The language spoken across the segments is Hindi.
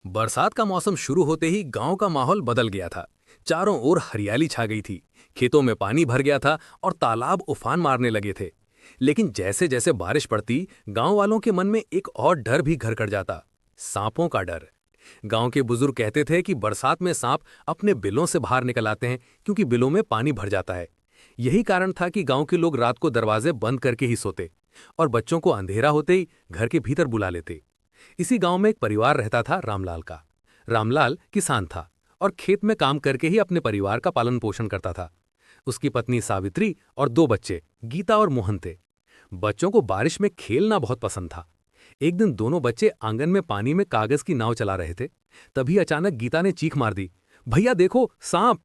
बरसात का मौसम शुरू होते ही गांव का माहौल बदल गया था। चारों ओर हरियाली छा गई थी। खेतों में पानी भर गया था और तालाब उफान मारने लगे थे। लेकिन जैसे जैसे बारिश पड़ती, गांव वालों के मन में एक और डर भी घर कर जाता। सांपों का डर। गांव के बुजुर्ग कहते थे कि बरसात में सांप अपने बिलों से बाहर निकल आते हैं, क्योंकि बिलों में पानी भर जाता है। यही कारण था कि गांव के लोग रात को दरवाजे बंद करके ही सोते और बच्चों को अंधेरा होते ही घर के भीतर बुला लेते। इसी गांव में एक परिवार रहता था, रामलाल का। रामलाल किसान था और खेत में काम करके ही अपने परिवार का पालन पोषण करता था। उसकी पत्नी सावित्री और दो बच्चे, गीता और मोहन थे। बच्चों को बारिश में खेलना बहुत पसंद था। एक दिन दोनों बच्चे आंगन में पानी में कागज की नाव चला रहे थे। तभी अचानक गीता ने चीख मार दी, भैया देखो सांप!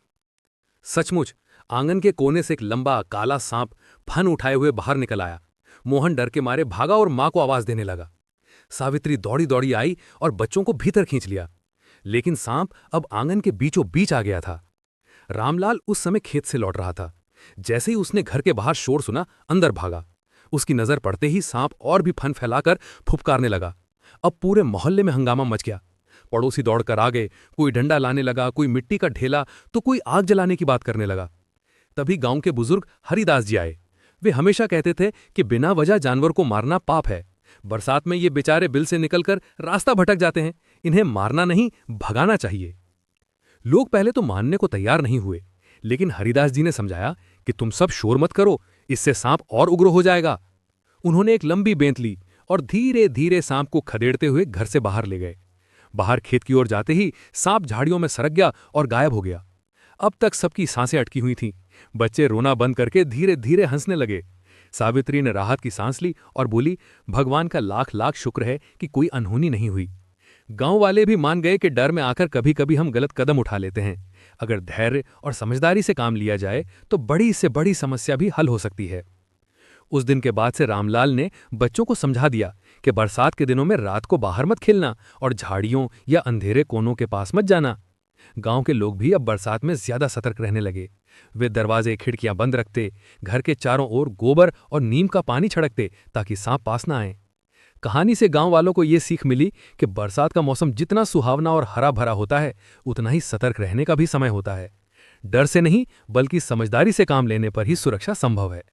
सचमुच आंगन के कोने से एक लंबा काला सांप फन उठाए हुए बाहर निकल आया। मोहन डर के मारे भागा और मां को आवाज देने लगा। सावित्री दौड़ी दौड़ी आई और बच्चों को भीतर खींच लिया। लेकिन सांप अब आंगन के बीचों बीच आ गया था। रामलाल उस समय खेत से लौट रहा था। जैसे ही उसने घर के बाहर शोर सुना, अंदर भागा। उसकी नजर पड़ते ही सांप और भी फन फैलाकर फुफकारने लगा। अब पूरे मोहल्ले में हंगामा मच गया। पड़ोसी दौड़कर आ गए। कोई डंडा लाने लगा, कोई मिट्टी का ढेला, तो कोई आग जलाने की बात करने लगा। तभी गांव के बुजुर्ग हरिदास जी आए। वे हमेशा कहते थे कि बिना वजह जानवर को मारना पाप है। बरसात में ये बेचारे बिल से निकलकर रास्ता भटक जाते हैं, इन्हें मारना नहीं, भगाना चाहिए। लोग पहले तो मानने को तैयार नहीं हुए, लेकिन हरिदास जी ने समझाया कि तुम सब शोर मत करो, इससे सांप और उग्र हो जाएगा। उन्होंने एक लंबी बेंत ली और धीरे धीरे सांप को खदेड़ते हुए घर से बाहर ले गए। बाहर खेत की ओर जाते ही सांप झाड़ियों में सरक गया और गायब हो गया। अब तक सबकी सांसें अटकी हुई थीं। बच्चे रोना बंद करके धीरे धीरे हंसने लगे। सावित्री ने राहत की सांस ली और बोली, भगवान का लाख लाख शुक्र है कि कोई अनहोनी नहीं हुई। गांव वाले भी मान गए कि डर में आकर कभी कभी हम गलत कदम उठा लेते हैं। अगर धैर्य और समझदारी से काम लिया जाए तो बड़ी से बड़ी समस्या भी हल हो सकती है। उस दिन के बाद से रामलाल ने बच्चों को समझा दिया कि बरसात के दिनों में रात को बाहर मत खेलना और झाड़ियों या अंधेरे कोनों के पास मत जाना। गांव के लोग भी अब बरसात में ज्यादा सतर्क रहने लगे। वे दरवाजे खिड़कियां बंद रखते, घर के चारों ओर गोबर और नीम का पानी छिड़कते ताकि सांप पास ना आए। कहानी से गांव वालों को यह सीख मिली कि बरसात का मौसम जितना सुहावना और हरा भरा होता है, उतना ही सतर्क रहने का भी समय होता है। डर से नहीं, बल्कि समझदारी से काम लेने पर ही सुरक्षा संभव है।